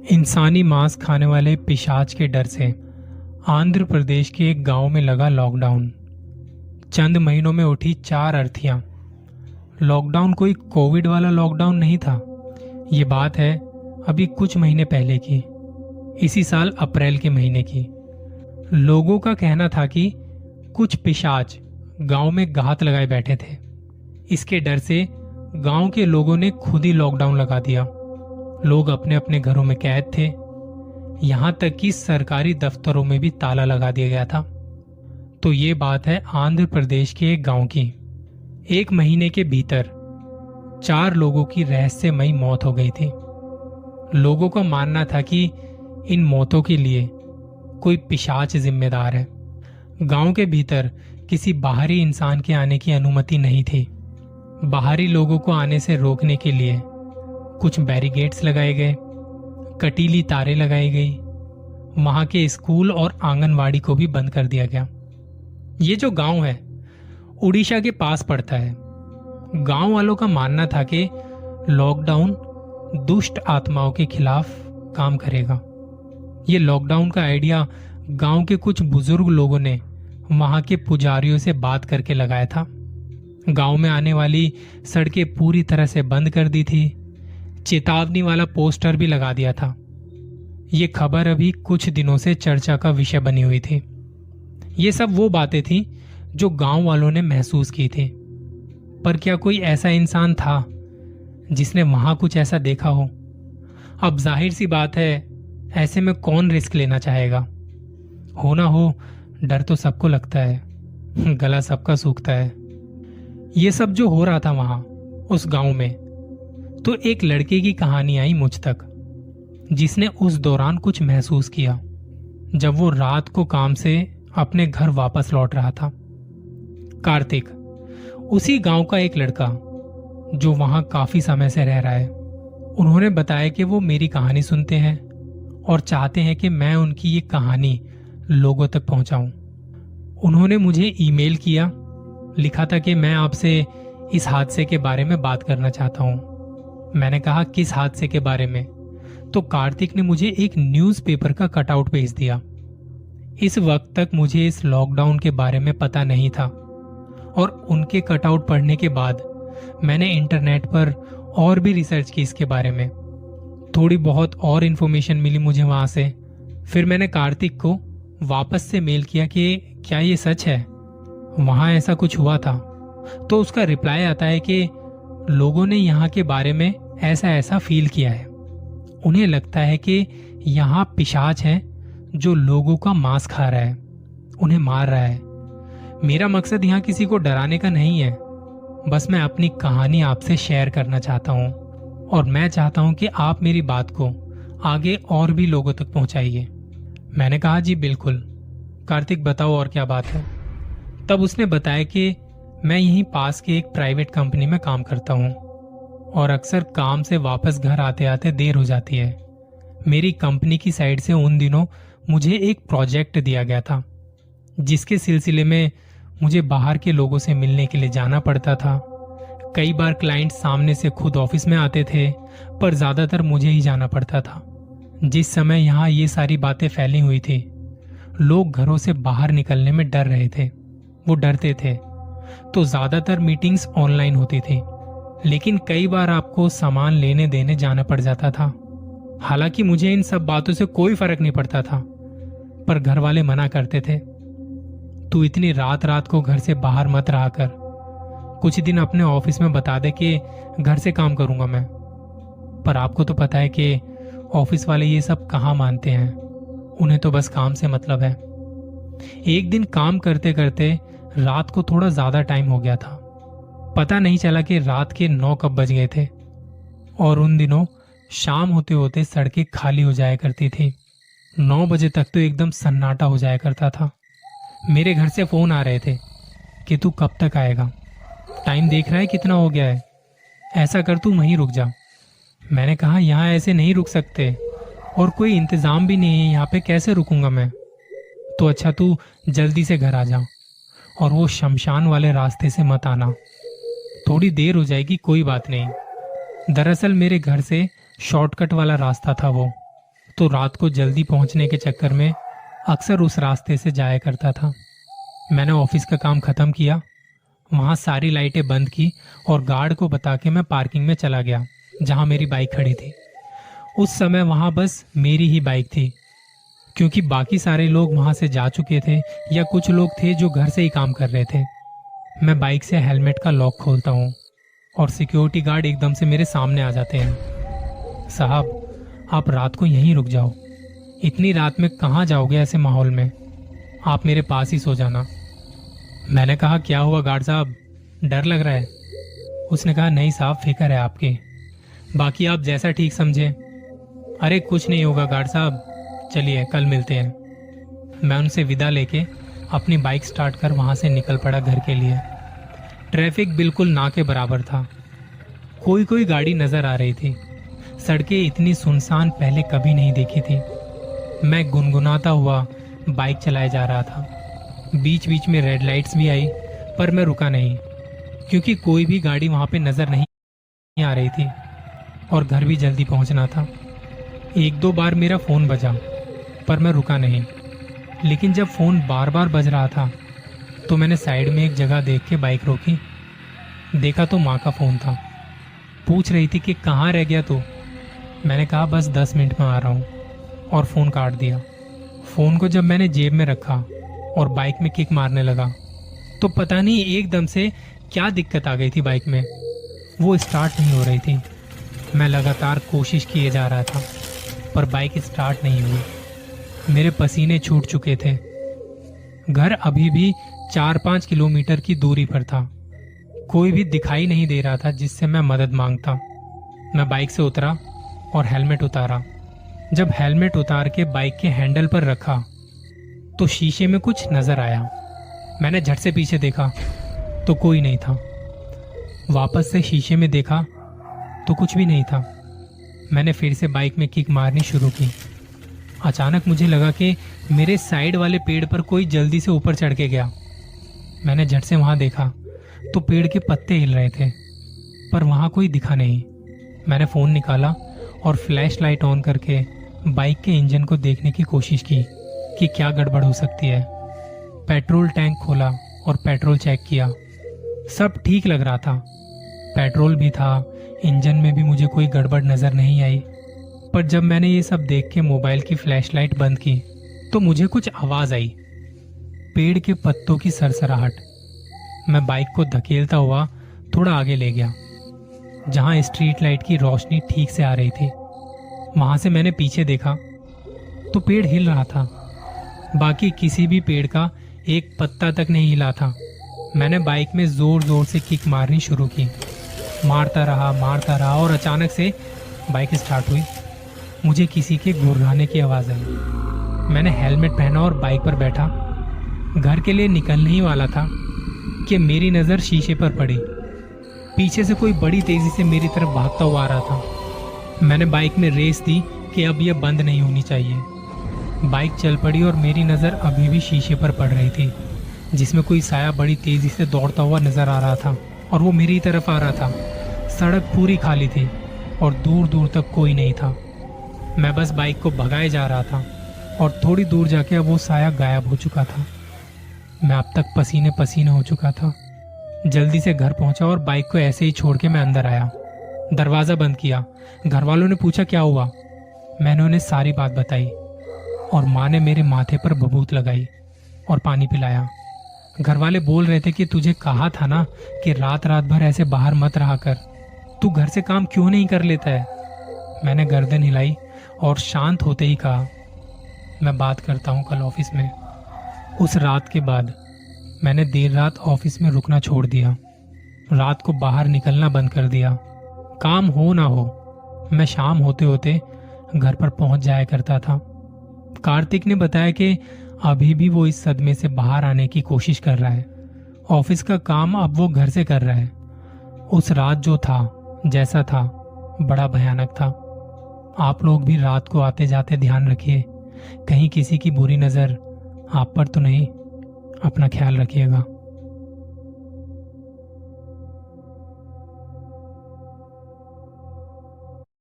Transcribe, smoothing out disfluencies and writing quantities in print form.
इंसानी मांस खाने वाले पिशाच के डर से आंध्र प्रदेश के एक गांव में लगा लॉकडाउन। चंद महीनों में उठी 4 अर्थियां। लॉकडाउन कोई कोविड वाला लॉकडाउन नहीं था। ये बात है अभी कुछ महीने पहले की, इसी साल अप्रैल के महीने की। लोगों का कहना था कि कुछ पिशाच गांव में घात लगाए बैठे थे। इसके डर से गांव के लोगों ने खुद ही लॉकडाउन लगा दिया। लोग अपने अपने घरों में कैद थे। यहां तक कि सरकारी दफ्तरों में भी ताला लगा दिया गया था। तो ये बात है आंध्र प्रदेश के एक गांव की। 1 महीने के भीतर 4 लोगों की रहस्यमयी मौत हो गई थी। लोगों का मानना था कि इन मौतों के लिए कोई पिशाच जिम्मेदार है। गांव के भीतर किसी बाहरी इंसान के आने की अनुमति नहीं थी। बाहरी लोगों को आने से रोकने के लिए कुछ बैरिकेड्स लगाए गए, कटीली तारें लगाई गई। वहां के स्कूल और आंगनवाड़ी को भी बंद कर दिया गया। ये जो गांव है उड़ीसा के पास पड़ता है। गांव वालों का मानना था कि लॉकडाउन दुष्ट आत्माओं के खिलाफ काम करेगा। ये लॉकडाउन का आइडिया गांव के कुछ बुजुर्ग लोगों ने वहां के पुजारियों से बात करके लगाया था। गांव में आने वाली सड़कें पूरी तरह से बंद कर दी थी। चेतावनी वाला पोस्टर भी लगा दिया था। ये खबर अभी कुछ दिनों से चर्चा का विषय बनी हुई थी। ये सब वो बातें थी जो गांव वालों ने महसूस की थी। पर क्या कोई ऐसा इंसान था जिसने वहां कुछ ऐसा देखा हो? अब जाहिर सी बात है, ऐसे में कौन रिस्क लेना चाहेगा? हो ना हो, डर तो सबको लगता है, गला सबका सूखता है। ये सब जो हो रहा था वहां उस गांव में, तो एक लड़के की कहानी आई मुझ तक, जिसने उस दौरान कुछ महसूस किया जब वो रात को काम से अपने घर वापस लौट रहा था। कार्तिक, उसी गांव का एक लड़का जो वहां काफी समय से रह रहा है। उन्होंने बताया कि वो मेरी कहानी सुनते हैं और चाहते हैं कि मैं उनकी ये कहानी लोगों तक पहुंचाऊं। उन्होंने मुझे ईमेल किया, लिखा था कि मैं आपसे इस हादसे के बारे में बात करना चाहता हूं। मैंने कहा, किस हादसे के बारे में? तो कार्तिक ने मुझे एक न्यूज़पेपर का कटआउट भेज दिया। इस वक्त तक मुझे इस लॉकडाउन के बारे में पता नहीं था और उनके कटआउट पढ़ने के बाद मैंने इंटरनेट पर और भी रिसर्च की इसके बारे में। थोड़ी बहुत और इन्फॉर्मेशन मिली मुझे वहां से। फिर मैंने कार्तिक को वापस से मेल किया कि क्या ये सच है, वहां ऐसा कुछ हुआ था? तो उसका रिप्लाई आता है कि लोगों ने यहाँ के बारे में ऐसा ऐसा फील किया है। उन्हें लगता है कि यहाँ पिशाच है जो लोगों का मांस खा रहा है, उन्हें मार रहा है। मेरा मकसद यहाँ किसी को डराने का नहीं है, बस मैं अपनी कहानी आपसे शेयर करना चाहता हूँ और मैं चाहता हूँ कि आप मेरी बात को आगे और भी लोगों तक पहुँचाइए। मैंने कहा, जी बिल्कुल। कार्तिक, बताओ और क्या बात है? तब उसने बताया कि मैं यहीं पास के एक प्राइवेट कंपनी में काम करता हूँ और अक्सर काम से वापस घर आते आते देर हो जाती है। मेरी कंपनी की साइड से उन दिनों मुझे एक प्रोजेक्ट दिया गया था, जिसके सिलसिले में मुझे बाहर के लोगों से मिलने के लिए जाना पड़ता था। कई बार क्लाइंट सामने से खुद ऑफिस में आते थे, पर ज्यादातर मुझे ही जाना पड़ता था। जिस समय यहाँ ये सारी बातें फैली हुई थी, लोग घरों से बाहर निकलने में डर रहे थे। वो डरते थे, तो ज्यादातर मीटिंग्स ऑनलाइन होती थी। लेकिन कई बार आपको सामान लेने देने जाना पड़ जाता था। हालांकि मुझे इन सब बातों से कोई फर्क नहीं पड़ता था, पर घर वाले मना करते थे, तू इतनी रात रात को घर से बाहर मत रहा कर। कुछ दिन अपने ऑफिस में बता दे कि घर से काम करूंगा मैं। पर आपको तो पता है कि ऑफिस वाले ये सब कहाँ मानते हैं, उन्हें तो बस काम से मतलब है। एक दिन काम करते करते रात को थोड़ा ज्यादा टाइम हो गया था। पता नहीं चला कि रात के 9 कब बज गए थे। और उन दिनों शाम होते होते सड़कें खाली हो जाया करती थी। 9 बजे तक तो एकदम सन्नाटा हो जाया करता था। मेरे घर से फोन आ रहे थे कि तू कब तक आएगा, टाइम देख रहा है कितना हो गया है, ऐसा कर तू वहीं रुक जा। मैंने कहा, यहाँ ऐसे नहीं रुक सकते और कोई इंतजाम भी नहीं है यहाँ पे, कैसे रुकूंगा मैं? तो अच्छा, तू जल्दी से घर आ जा और वो शमशान वाले रास्ते से मत आना, थोड़ी देर हो जाएगी, कोई बात नहीं। दरअसल मेरे घर से शॉर्टकट वाला रास्ता था वो। तो रात को जल्दी पहुंचने के चक्कर में अक्सर उस रास्ते से जाया करता था। मैंने ऑफिस का काम खत्म किया, वहां सारी लाइटें बंद की और गार्ड को बता के मैं पार्किंग में चला गया जहां मेरी बाइक खड़ी थी। उस समय वहां बस मेरी ही बाइक थी, क्योंकि बाकी सारे लोग वहां से जा चुके थे या कुछ लोग थे जो घर से ही काम कर रहे थे। मैं बाइक से हेलमेट का लॉक खोलता हूँ और सिक्योरिटी गार्ड एकदम से मेरे सामने आ जाते हैं। साहब, आप रात को यहीं रुक जाओ, इतनी रात में कहाँ जाओगे ऐसे माहौल में, आप मेरे पास ही सो जाना। मैंने कहा, क्या हुआ गार्ड साहब, डर लग रहा है? उसने कहा, नहीं साहब, फिक्र है आपकी, बाकी आप जैसा ठीक समझे। अरे कुछ नहीं होगा गार्ड साहब, चलिए कल मिलते हैं। मैं उनसे विदा लेके अपनी बाइक स्टार्ट कर वहां से निकल पड़ा घर के लिए। ट्रैफिक बिल्कुल ना के बराबर था, कोई कोई गाड़ी नजर आ रही थी। सड़कें इतनी सुनसान पहले कभी नहीं देखी थी। मैं गुनगुनाता हुआ बाइक चलाए जा रहा था। बीच बीच में रेड लाइट्स भी आई, पर मैं रुका नहीं, क्योंकि कोई भी गाड़ी वहां पे नजर नहीं आ रही थी और घर भी जल्दी पहुंचना था। एक दो बार मेरा फोन बजा, पर मैं रुका नहीं। लेकिन जब फोन बार बार बज रहा था तो मैंने साइड में एक जगह देख के बाइक रोकी। देखा तो माँ का फोन था। पूछ रही थी कि कहाँ रह गया तू। मैंने कहा, बस 10 मिनट में आ रहा हूँ, और फोन काट दिया। फोन को जब मैंने जेब में रखा और बाइक में किक मारने लगा तो पता नहीं एकदम से क्या दिक्कत आ गई थी बाइक में, वो स्टार्ट नहीं हो रही थी। मैं लगातार कोशिश किए जा रहा था, पर बाइक स्टार्ट नहीं हुई। मेरे पसीने छूट चुके थे। घर अभी भी 4-5 किलोमीटर की दूरी पर था। कोई भी दिखाई नहीं दे रहा था जिससे मैं मदद मांगता। मैं बाइक से उतरा और हेलमेट उतारा। जब हेलमेट उतार के बाइक के हैंडल पर रखा तो शीशे में कुछ नजर आया। मैंने झट से पीछे देखा तो कोई नहीं था। वापस से शीशे में देखा तो कुछ भी नहीं था। मैंने फिर से बाइक में किक मारनी शुरू की। अचानक मुझे लगा कि मेरे साइड वाले पेड़ पर कोई जल्दी से ऊपर चढ़ के गया। मैंने झट से वहां देखा तो पेड़ के पत्ते हिल रहे थे, पर वहां कोई दिखा नहीं। मैंने फोन निकाला और फ्लैश लाइट ऑन करके बाइक के इंजन को देखने की कोशिश की कि क्या गड़बड़ हो सकती है। पेट्रोल टैंक खोला और पेट्रोल चेक किया। सब ठीक लग रहा था, पेट्रोल भी था, इंजन में भी मुझे कोई गड़बड़ नजर नहीं आई। पर जब मैंने ये सब देख के मोबाइल की फ्लैशलाइट बंद की तो मुझे कुछ आवाज आई, पेड़ के पत्तों की सरसराहट। मैं बाइक को धकेलता हुआ थोड़ा आगे ले गया, जहां स्ट्रीट लाइट की रोशनी ठीक से आ रही थी। वहां से मैंने पीछे देखा तो पेड़ हिल रहा था। बाकी किसी भी पेड़ का एक पत्ता तक नहीं हिला था। मैंने बाइक में जोर जोर से किक मारनी शुरू की। मारता रहा और अचानक से बाइक स्टार्ट हुई। मुझे किसी के गुर्राने की आवाज आई। मैंने हेलमेट पहना और बाइक पर बैठा। घर के लिए निकलने ही वाला था कि मेरी नजर शीशे पर पड़ी। पीछे से कोई बड़ी तेजी से मेरी तरफ भागता हुआ आ रहा था। मैंने बाइक में रेस दी कि अब यह बंद नहीं होनी चाहिए। बाइक चल पड़ी और मेरी नजर अभी भी शीशे पर पड़ रही थी, जिसमें कोई साया बड़ी तेजी से दौड़ता हुआ नजर आ रहा था और वो मेरी तरफ आ रहा था। सड़क पूरी खाली थी और दूर दूर तक कोई नहीं था। मैं बस बाइक को भगाए जा रहा था और थोड़ी दूर जाके अब वो साया गायब हो चुका था। मैं अब तक पसीने पसीने हो चुका था। जल्दी से घर पहुंचा और बाइक को ऐसे ही छोड़ के मैं अंदर आया। दरवाजा बंद किया। घर वालों ने पूछा क्या हुआ। मैंने उन्हें सारी बात बताई और माँ ने मेरे माथे पर बबूत लगाई और पानी पिलाया। घर वाले बोल रहे थे कि तुझे कहा था ना कि रात रात भर ऐसे बाहर मत रहा कर, तू घर से काम क्यों नहीं कर लेता है। मैंने गर्दन हिलाई और शांत होते ही कहा, मैं बात करता हूँ कल ऑफिस में। उस रात के बाद मैंने देर रात ऑफिस में रुकना छोड़ दिया। रात को बाहर निकलना बंद कर दिया। काम हो ना हो, मैं शाम होते होते घर पर पहुंच जाया करता था। कार्तिक ने बताया कि अभी भी वो इस सदमे से बाहर आने की कोशिश कर रहा है। ऑफिस का काम अब वो घर से कर रहा है। उस रात जो था, जैसा था, बड़ा भयानक था। आप लोग भी रात को आते जाते ध्यान रखिए, कहीं किसी की बुरी नजर आप पर तो नहीं। अपना ख्याल रखिएगा।